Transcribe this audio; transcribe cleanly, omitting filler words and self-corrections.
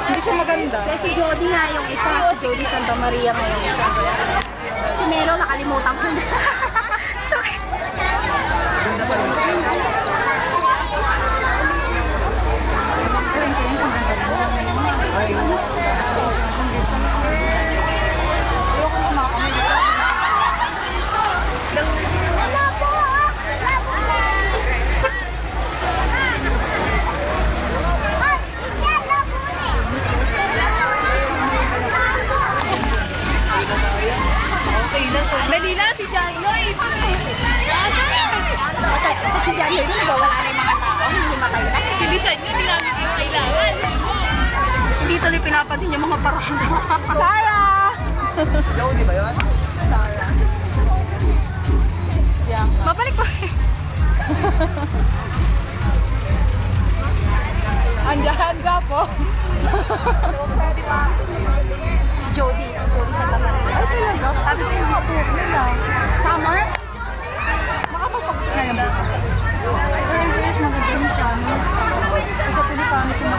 Hindi siya maganda. Si Jody nga yung isa. Si Jody Santa Maria nga yung isa. Si Melo, nakalimutan ko na. Sorry. Dali na, si Janoy. Si Janoy na nagawala na yung mga tao. Hindi makailan. Bilisan nyo, hindi namin yung kailangan. Hindi tuloy pinapansin yung mga parang. Sarah! Jody ba yun? Sarah. Yeah. Mabalik pa. Andiyan ka po. Jody Santa Maria. Ay, talaga? Sabi ko yung Buhok nila. summer? Makapagpapagod na yung buhok. Pero yung dress maganda yung siya. Sa Pilipinas yung